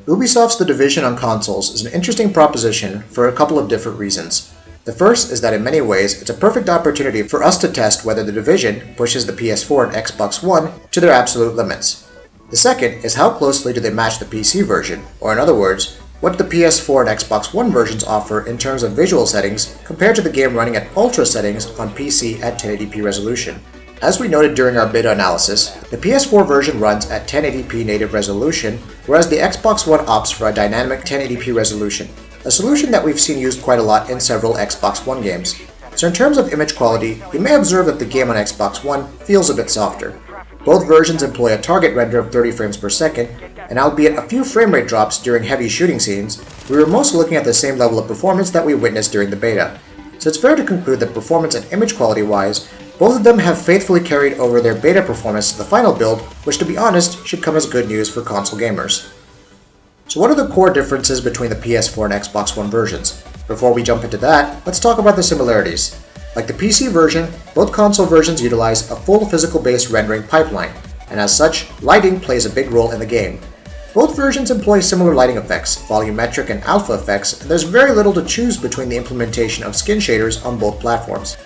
Ubisoft's The Division on consoles is an interesting proposition for a couple of different reasons. The first is that in many ways, it's a perfect opportunity for us to test whether The Division pushes the PS4 and Xbox One to their absolute limits. The second is how closely do they match the PC version, or in other words, what the PS4 and Xbox One versions offer in terms of visual settings compared to the game running at ultra settings on PC at 1080p resolution. As we noted during our beta analysis, the PS4 version runs at 1080p native resolution, whereas the Xbox One opts for a dynamic 1080p resolution, a solution that we've seen used quite a lot in several Xbox One games. So in terms of image quality, you may observe that the game on Xbox One feels a bit softer. Both versions employ a target render of 30 frames per second, and albeit a few frame rate drops during heavy shooting scenes, we were most looking at the same level of performance that we witnessed during the beta. So it's fair to conclude that performance and image quality wise, both of them have faithfully carried over their beta performance to the final build, which to be honest, should come as good news for console gamers. So what are the core differences between the PS4 and Xbox One versions? Before we jump into that, let's talk about the similarities. Like the PC version, both console versions utilize a full physical-based rendering pipeline, and as such, lighting plays a big role in the game. Both versions employ similar lighting effects, volumetric and alpha effects, and there's very little to choose between the implementation of skin shaders on both platforms.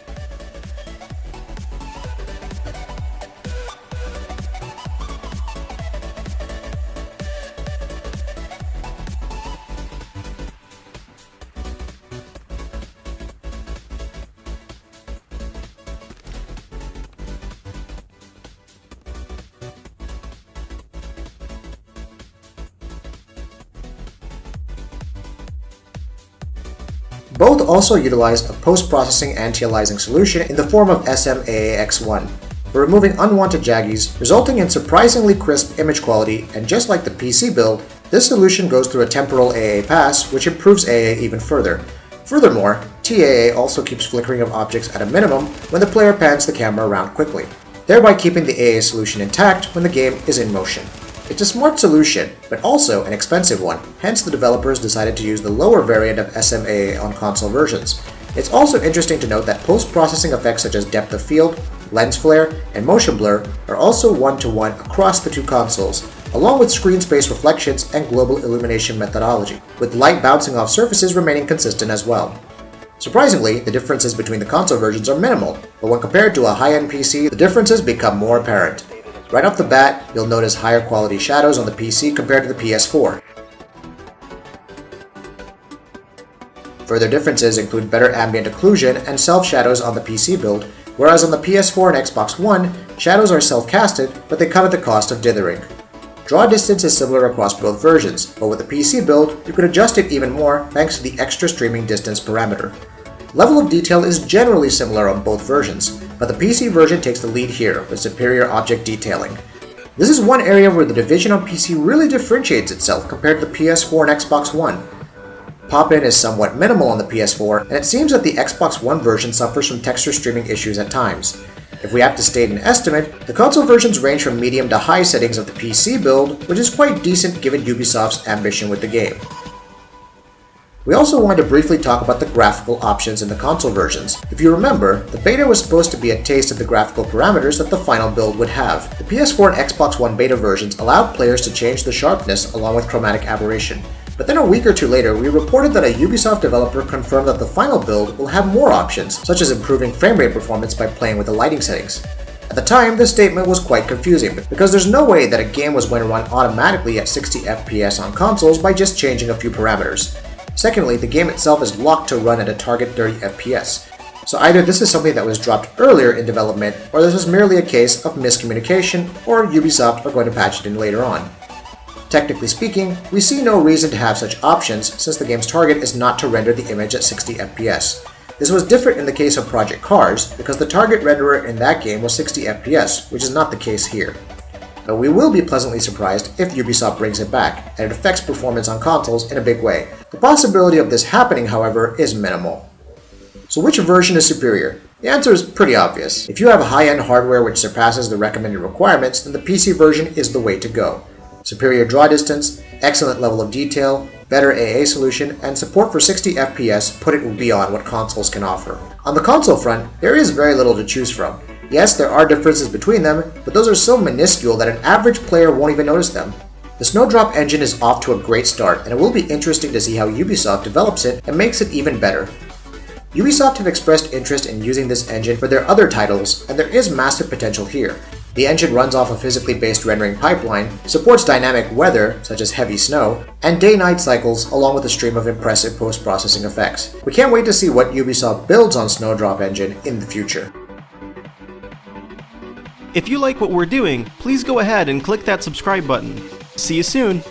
Both also utilize a post-processing anti-aliasing solution in the form of SMAAX1 for removing unwanted jaggies, resulting in surprisingly crisp image quality, and just like the PC build, this solution goes through a temporal AA pass, which improves AA even further. Furthermore, TAA also keeps flickering of objects at a minimum when the player pans the camera around quickly, thereby keeping the AA solution intact when the game is in motion. It's a smart solution, but also an expensive one, hence the developers decided to use the lower variant of SMAA on console versions. It's also interesting to note that post-processing effects such as depth of field, lens flare, and motion blur are also one-to-one across the two consoles, along with screen space reflections and global illumination methodology, with light bouncing off surfaces remaining consistent as well. Surprisingly, the differences between the console versions are minimal, but when compared to a high-end PC, the differences become more apparent. Right off the bat, you'll notice higher quality shadows on the PC compared to the PS4. Further differences include better ambient occlusion and self-shadows on the PC build, whereas on the PS4 and Xbox One, shadows are self-casted, but they come at the cost of dithering. Draw distance is similar across both versions, but with the PC build, you can adjust it even more thanks to the extra streaming distance parameter. Level of detail is generally similar on both versions, but the PC version takes the lead here with superior object detailing. This is one area where the Division on PC really differentiates itself compared to the PS4 and Xbox One. Pop-in is somewhat minimal on the PS4, and it seems that the Xbox One version suffers from texture streaming issues at times. If we have to state an estimate, the console versions range from medium to high settings of the PC build, which is quite decent given Ubisoft's ambition with the game. We also wanted to briefly talk about the graphical options in the console versions. If you remember, the beta was supposed to be a taste of the graphical parameters that the final build would have. The PS4 and Xbox One beta versions allowed players to change the sharpness along with chromatic aberration. But then a week or two later, we reported that a Ubisoft developer confirmed that the final build will have more options, such as improving frame rate performance by playing with the lighting settings. At the time, this statement was quite confusing, because there's no way that a game was going to run automatically at 60 FPS on consoles by just changing a few parameters. Secondly, the game itself is locked to run at a target 30 FPS. So either this is something that was dropped earlier in development, or this is merely a case of miscommunication, or Ubisoft are going to patch it in later on. Technically speaking, we see no reason to have such options since the game's target is not to render the image at 60 FPS. This was different in the case of Project Cars, because the target renderer in that game was 60 FPS, which is not the case here. But we will be pleasantly surprised if Ubisoft brings it back, and it affects performance on consoles in a big way. The possibility of this happening, however, is minimal. So which version is superior? The answer is pretty obvious. If you have high-end hardware which surpasses the recommended requirements, then the PC version is the way to go. Superior draw distance, excellent level of detail, better AA solution, and support for 60 FPS put it beyond what consoles can offer. On the console front, there is very little to choose from. Yes, there are differences between them, but those are so minuscule that an average player won't even notice them. The Snowdrop Engine is off to a great start, and it will be interesting to see how Ubisoft develops it and makes it even better. Ubisoft have expressed interest in using this engine for their other titles, and there is massive potential here. The engine runs off a physically based rendering pipeline, supports dynamic weather, such as heavy snow, and day-night cycles, along with a stream of impressive post-processing effects. We can't wait to see what Ubisoft builds on Snowdrop Engine in the future. If you like what we're doing, please go ahead and click that subscribe button. See you soon!